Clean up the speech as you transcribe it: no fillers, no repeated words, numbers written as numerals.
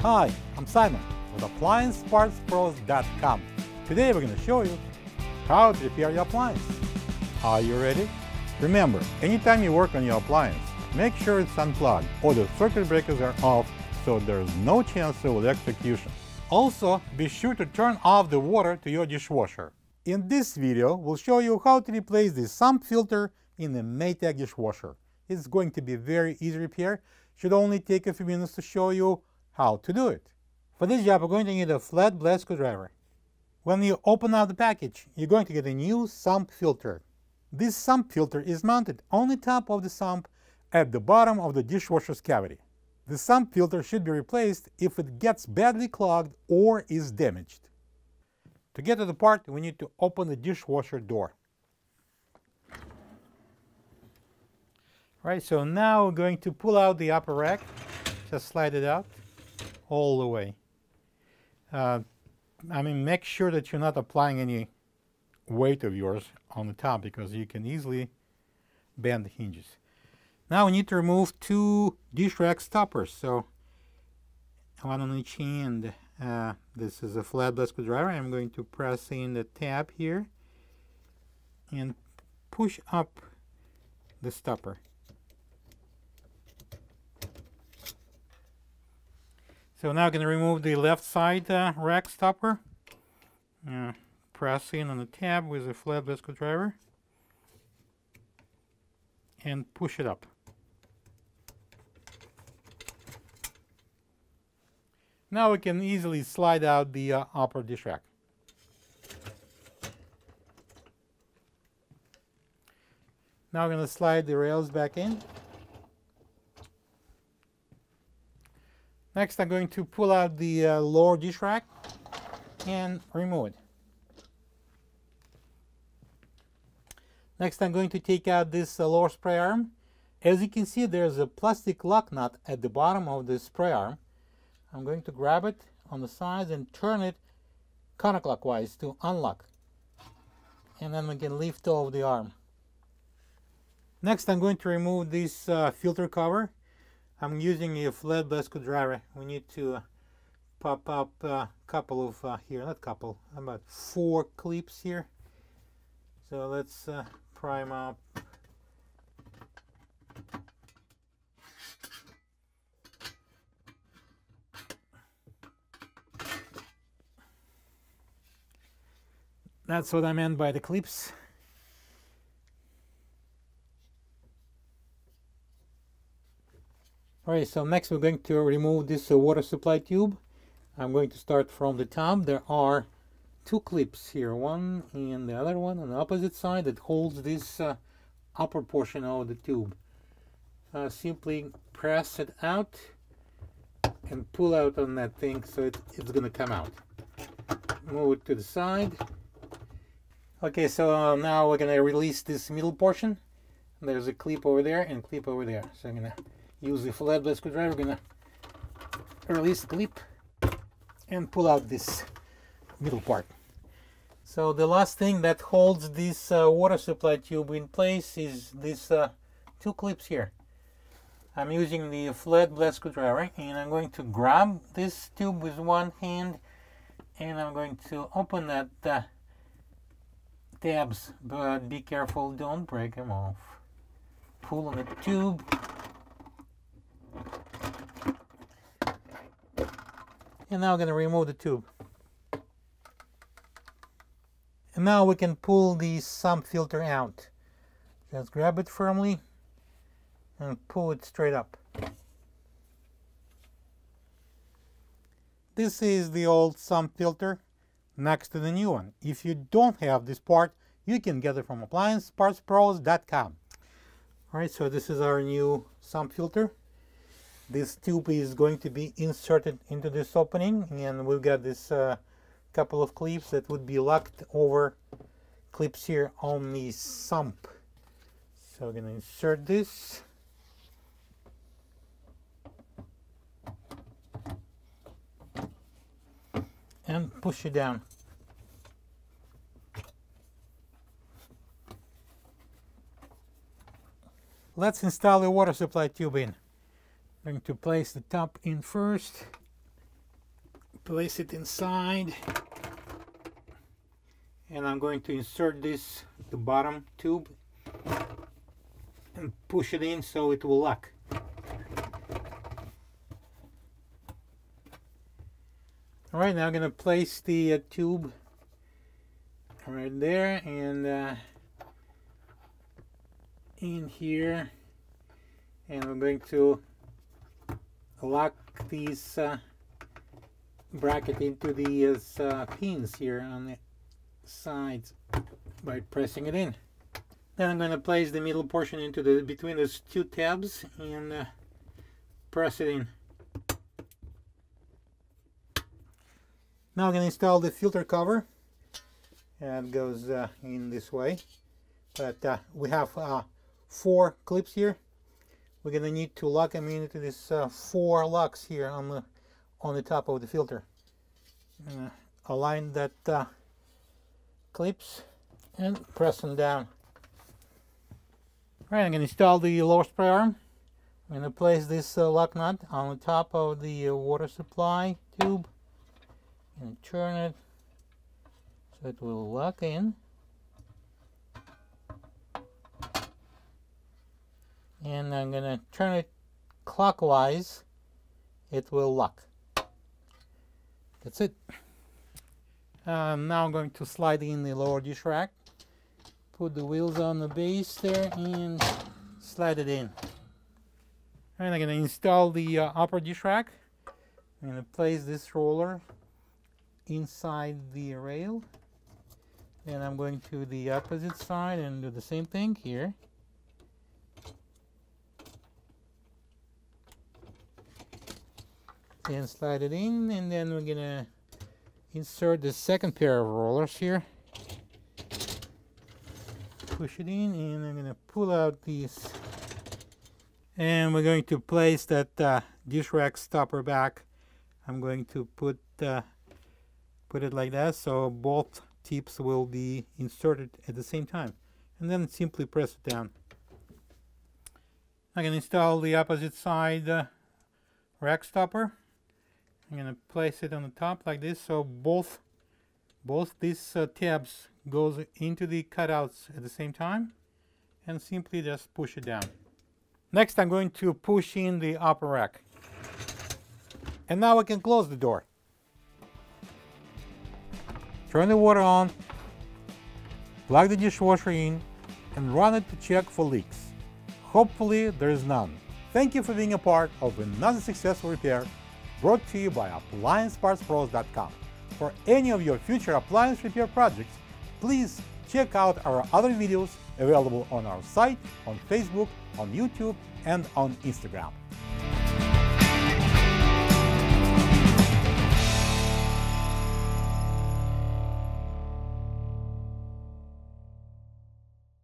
Hi, I'm Simon with AppliancePartsPros.com. Today we're going to show you how to repair your appliance. Are you ready? Remember, anytime you work on your appliance, make sure it's unplugged or the circuit breakers are off so there's no chance of electrocution. Also, be sure to turn off the water to your dishwasher. In this video, we'll show you how to replace the sump filter in the Maytag dishwasher. It's going to be very easy repair. Should only take a few minutes to show you how to do it. For this job, we're going to need a flat blade screwdriver. When you open up the package, you're going to get a new sump filter. This sump filter is mounted on the top of the sump at the bottom of the dishwasher's cavity. The sump filter should be replaced if it gets badly clogged or is damaged. To get to the part, we need to open the dishwasher door. Right, so now we're going to pull out the upper rack. Just slide it out all the way. Make sure that you're not applying any weight of yours on the top because you can easily bend the hinges. Now we need to remove two dish rack stoppers. So one on each end. This is a flat blade screwdriver. I'm going to press in the tab here and push up the stopper. So now I'm going to remove the left side rack stopper. Press in on the tab with a flat blade screwdriver and push it up. Now we can easily slide out the upper dish rack. Now I'm going to slide the rails back in. Next, I'm going to pull out the lower dish rack and remove it. Next, I'm going to take out this lower spray arm. As you can see, there's a plastic lock nut at the bottom of the spray arm. I'm going to grab it on the sides and turn it counterclockwise to unlock. And then we can lift off the arm. Next, I'm going to remove this filter cover. I'm using a flat blade screwdriver. We need to pop up a couple of about 4 clips here. So let's prime up. That's what I meant by the clips. Alright, so next we're going to remove this water supply tube. I'm going to start from the top. There are 2 clips here, one and the other one on the opposite side that holds this upper portion of the tube. Simply press it out and pull out on that thing so it's going to come out. Move it to the side. Okay, so now we're going to release this middle portion. There's a clip over there and a clip over there. So I'm going to use the flat blade screwdriver. We're going to release the clip and pull out this middle part. So the last thing that holds this water supply tube in place is these 2 clips here. I'm using the flat blade screwdriver and I'm going to grab this tube with one hand and I'm going to open that tabs, but be careful, don't break them off. Pull on the tube. And now I'm going to remove the tube. And now we can pull the sump filter out. Just grab it firmly and pull it straight up. This is the old sump filter next to the new one. If you don't have this part, you can get it from AppliancePartsPros.com. Alright, so this is our new sump filter. This tube is going to be inserted into this opening, and we've got this couple of clips that would be locked over clips here on the sump. So we're going to insert this. And push it down. Let's install the water supply tube in. I'm going to place the top in first. place it inside, and I'm going to insert this, the bottom tube, and push it in so it will lock. Alright, now I'm going to place the tube right there and in here, and I'm going to lock these bracket into these pins here on the sides by pressing it in. Then I'm going to place the middle portion into the between those two tabs and press it in. Now I'm going to install the filter cover, and it goes in this way, but we have 4 clips here. We're going to need to lock them into this 4 locks here on the top of the filter. Align that clips and press them down. Alright, I'm going to install the lower spray arm. I'm going to place this lock nut on the top of the water supply tube and turn it so it will lock in. And I'm going to turn it clockwise. It will lock. That's it. Now I'm going to slide in the lower dish rack, put the wheels on the base there and slide it in. And I'm going to install the upper dish rack. I'm going to place this roller inside the rail. Then I'm going to the opposite side and do the same thing here. And slide it in, and then we're gonna insert the second pair of rollers here. Push it in, and I'm gonna pull out these, and we're going to place that dish rack stopper back. I'm going to put it like that, so both tips will be inserted at the same time, and then simply press it down. I can install the opposite side rack stopper. I'm going to place it on the top like this, so both these tabs goes into the cutouts at the same time, and simply just push it down. Next, I'm going to push in the upper rack, and now I can close the door. Turn the water on, plug the dishwasher in, and run it to check for leaks. Hopefully there is none. Thank you for being a part of another successful repair brought to you by AppliancePartsPros.com. For any of your future appliance repair projects, please check out our other videos available on our site, on Facebook, on YouTube, and on Instagram.